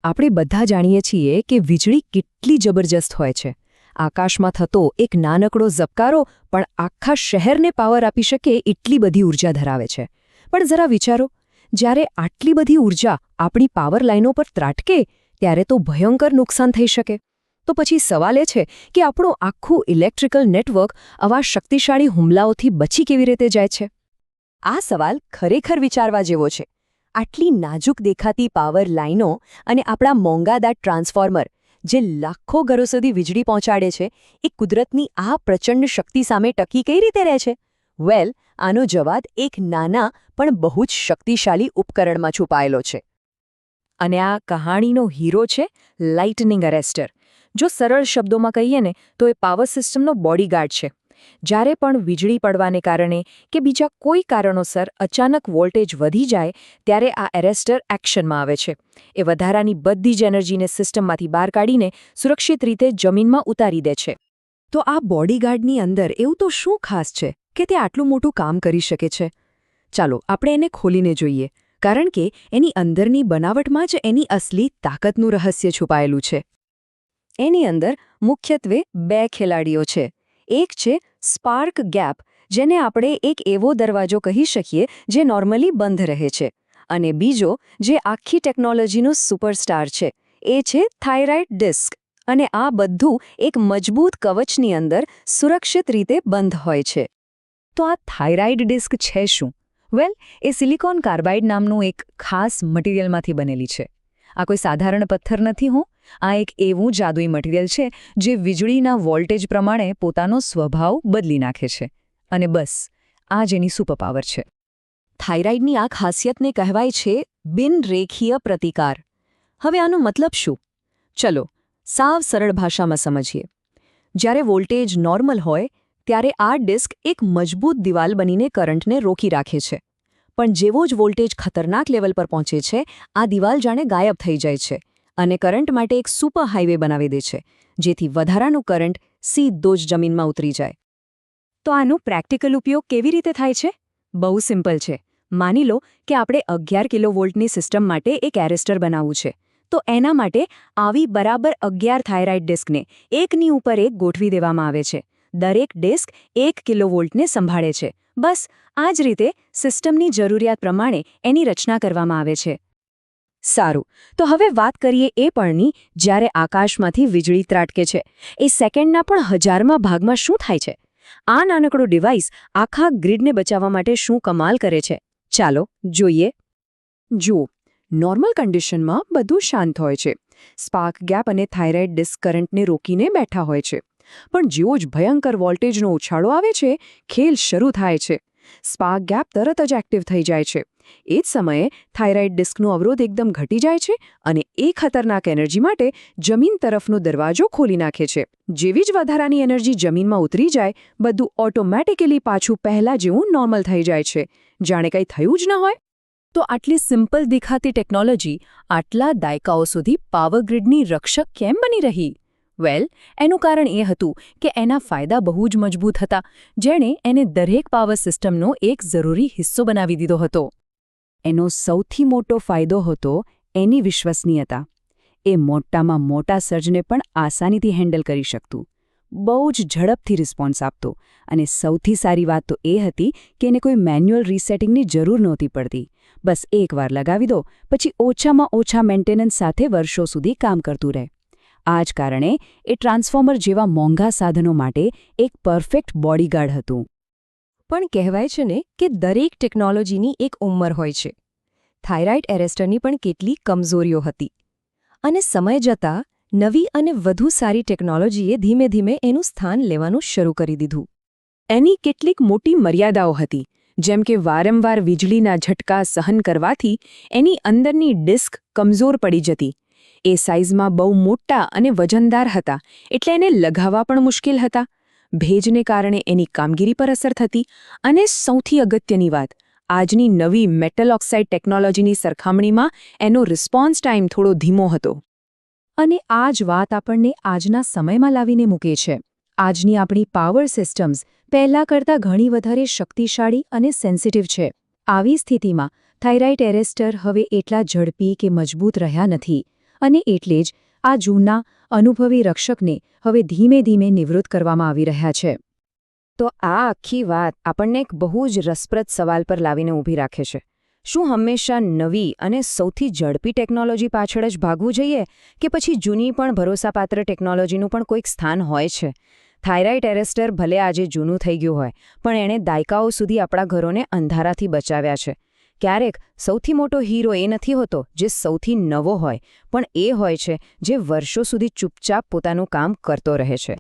આપણે બધા જાણીએ છીએ કે વીજળી કેટલી જબરજસ્ત હોય છે. આકાશમાં થતો એક નાનકડો ઝબકારો પણ આખા શહેરને પાવર આપી શકે એટલી બધી ઊર્જા ધરાવે છે. પણ જરા વિચારો, જ્યારે આટલી બધી ઊર્જા આપણી પાવર લાઈનો પર ત્રાટકે ત્યારે તો ભયંકર નુકસાન થઈ શકે. તો પછી સવાલ એ છે કે આપણું આખું ઇલેક્ટ્રિકલ નેટવર્ક આવા શક્તિશાળી હુમલાઓથી બચી કેવી રીતે જાય છે? આ સવાલ ખરેખર વિચારવા જેવો છે. આટલી નાજુક દેખાતી પાવર લાઈનો અને આપણા મોંઘાદાટ ટ્રાન્સફોર્મર જે લાખો ઘરો સુધી વીજળી પહોંચાડે છે, એ કુદરતની આ પ્રચંડ શક્તિ સામે ટકી કઈ રીતે રહે છે? વેલ, આનો જવાબ એક નાના પણ બહુ જ શક્તિશાળી ઉપકરણમાં છુપાયેલો છે. અને આ કહાણીનો હીરો છે લાઇટનિંગ અરેસ્ટર. જો સરળ શબ્દોમાં કહીએ ને તો એ પાવર સિસ્ટમનો બોડીગાર્ડ છે. જ્યારે પણ વીજળી પડવાને કારણે કે બીજા કોઈ કારણોસર અચાનક વોલ્ટેજ વધી જાય ત્યારે આ એરેસ્ટર એક્શનમાં આવે છે. એ વધારાની બધી જ એનર્જીને સિસ્ટમમાંથી બહાર કાઢીને સુરક્ષિત રીતે જમીનમાં ઉતારી દે છે. તો આ બોડીગાર્ડની અંદર એવું તો શું ખાસ છે કે તે આટલું મોટું કામ કરી શકે છે? ચાલો આપણે એને ખોલીને જોઈએ, કારણ કે એની અંદરની બનાવટમાં જ એની અસલી તાકાતનું રહસ્ય છુપાયેલું છે. એની અંદર મુખ્યત્વે બે ખેલાડીઓ છે. એક છે સ્પાર્ક ગેપ, જેને આપણે એક એવો દરવાજો કહી શકીએ જે નોર્મલી બંધ રહે છે, અને બીજો જે આખી ટેકનોલોજીનો સુપરસ્ટાર છે, એ છે થાઇરાઇડ ડિસ્ક. અને આ બધું એક મજબૂત કવચની અંદર સુરક્ષિત રીતે બંધ હોય છે. તો આ થાઇરાઇડ ડિસ્ક છે શું? વેલ, એ સિલિકોન કાર્બાઇડ નામનું એક ખાસ મટીરિયલમાંથી બનેલી છે. આ કોઈ સાધારણ પથ્થર નથી હો. આ એક એવું જાદુઈ મટીરિયલ છે જે વીજળીના વોલ્ટેજ પ્રમાણે પોતાનો સ્વભાવ બદલી નાખે છે. અને બસ, આ જ એની સુપરપાવર છે. થાઇરાઇડની આ ખાસિયતને કહેવાય છે બિનરેખીય પ્રતિકાર. હવે આનો મતલબ શું? ચલો, સાવ સરળ ભાષામાં સમજીએ. જ્યારે વોલ્ટેજ નોર્મલ હોય ત્યારે આ ડિસ્ક એક મજબૂત દિવાલ બનીને કરંટને રોકી રાખે છે. પણ જેવો જ વોલ્ટેજ ખતરનાક લેવલ પર પહોંચે છે, આ દિવાલ જાણે ગાયબ થઈ જાય છે અને કરંટ માટે એક સુપર હાઇવે બનાવી દે છે, જેથી વધારાનું કરંટ સીધો જ જમીનમાં ઉતરી જાય. તો આનો પ્રેક્ટિકલ ઉપયોગ કેવી રીતે થાય છે? બહુ સિમ્પલ છે. માની લો કે આપણે 11 કિલોવોલ્ટની સિસ્ટમ માટે એક એરેસ્ટર બનાવવું છે. તો એના માટે આવી બરાબર 11 થાઇરાઇડ ડિસ્કને એકની ઉપર એક ગોઠવી દેવામાં આવે છે. દરેક ડિસ્ક 1 કિલોવોલ્ટને સંભાળે છે. બસ આ જ રીતે સિસ્ટમની જરૂરિયાત પ્રમાણે એની રચના કરવામાં આવે છે. સારું, તો હવે વાત કરીએ એ પળની જ્યારે આકાશમાંથી વીજળી ત્રાટકે છે. એ સેકન્ડના પણ હજારમાં ભાગમાં શું થાય છે? આ નાનકડો ડિવાઇસ આખા ગ્રીડને બચાવવા માટે શું કમાલ કરે છે? ચાલો જોઈએ. જુઓ, નોર્મલ કન્ડિશનમાં બધું શાંત હોય છે. સ્પાર્ક ગેપ અને થાઇરાઇડ ડિસ્ક કરંટને રોકીને બેઠા હોય છે. પણ જેવો જ ભયંકર વોલ્ટેજનો ઉછાળો આવે છે, ખેલ શરૂ થાય છે. સ્પાર્ક ગેપ તરત જ એક્ટિવ થઈ જાય છે. એ જ સમયે થાઇરાઇડ ડિસ્કનો અવરોધ એકદમ ઘટી જાય છે અને એ ખતરનાક એનર્જી માટે જમીન તરફનો દરવાજો ખોલી નાખે છે. જેવી જ વધારાની એનર્જી જમીનમાં ઉતરી જાય, બધું ઓટોમેટિકલી પાછું પહેલા જેવું નોર્મલ થઈ જાય છે, જાણે કંઈ થયું જ ન હોય. તો આટલી સિમ્પલ દેખાતી ટેકનોલોજી આટલા દાયકાઓ સુધી પાવર ગ્રીડની રક્ષક કેમ બની રહી? વેલ, એનું કારણ એ હતું કે એના ફાયદા બહુ જ મજબૂત હતા, જેણે એને દરેક પાવર સિસ્ટમનો એક જરૂરી હિસ્સો બનાવી દીધો હતો. એનો સૌથી મોટો ફાયદો હતો એની વિશ્વસનીયતા. એ મોટામાં મોટા સર્જને પણ આસાનીથી હેન્ડલ કરી શકતું, બહુ જ ઝડપથી રિસ્પોન્સ આપતો, અને સૌથી સારી વાત તો એ હતી કે એને કોઈ મેન્યુઅલ રીસેટિંગની જરૂર નહોતી પડતી. બસ એકવાર લગાવી દો, પછી ઓછામાં ઓછા મેન્ટેનન્સ સાથે વર્ષો સુધી કામ કરતું રહે. આ જ કારણે એ ટ્રાન્સફોર્મર જેવા મોંઘા સાધનો માટે એક પરફેક્ટ બોડીગાર્ડ હતું. પણ કહેવાય છે ને કે દરેક ટેકનોલોજીની એક ઉંમર હોય છે. થાઇરાઇડ એરેસ્ટરની પણ કેટલી કમજોરીઓ હતી. અને સમય જતાં નવી અને વધુ સારી ટેકનોલોજીએ ધીમે ધીમે એનું સ્થાન લેવાનું શરૂ કરી દીધું. એની કેટલીક મોટી મર્યાદાઓ હતી, જેમ કે વારંવાર વીજળીના ઝટકા સહન કરવાથી એની અંદરની ડિસ્ક કમજોર પડી જતી. એ સાઇઝમાં બહુ મોટા અને વજનદાર હતા, એટલે એને લગાવવા પણ મુશ્કેલ હતા. ભેજને કારણે એની કામગીરી પર અસર થતી. અને સૌથી અગત્યની વાત, આજની નવી મેટલ ઓક્સાઇડ ટેકનોલોજીની સરખામણીમાં એનો રિસ્પોન્સ ટાઈમ થોડો ધીમો હતો. અને આ જ વાત આપણને આજના સમયમાં લાવીને મૂકે છે. આજની આપણી પાવર સિસ્ટમ્સ પહેલાં કરતાં ઘણી વધારે શક્તિશાળી અને સેન્સિટિવ છે. આવી સ્થિતિમાં થાઇરાઇડ એરેસ્ટર હવે એટલા ઝડપી કે મજબૂત રહ્યા નથી, અને એટલે જ આ જૂના અનુભવી રક્ષકને હવે ધીમે ધીમે નિવૃત્ત કરવામાં આવી રહ્યા છે. તો આ આખી વાત આપણને એક બહુ જ રસપ્રદ સવાલ પર લાવીને ઊભી રાખે છે. શું હંમેશા નવી અને સૌથી ઝડપી ટેકનોલોજી પાછળ જ ભાગવું જોઈએ કે પછી જૂની પણ ભરોસાપાત્ર ટેકનોલોજીનું પણ કોઈક સ્થાન હોય છે? થાઇરાઇડ એરેસ્ટર ભલે આજે જૂનું થઈ ગયું હોય, પણ એણે દાયકાઓ સુધી આપણા ઘરોને અંધારાથી બચાવ્યા છે. ક્યારેક સૌથી મોટો હીરો એ નથી હોતો જે સૌથી નવો હોય, પણ એ હોય છે જે વર્ષો સુધી ચૂપચાપ પોતાનું કામ કરતો રહે છે.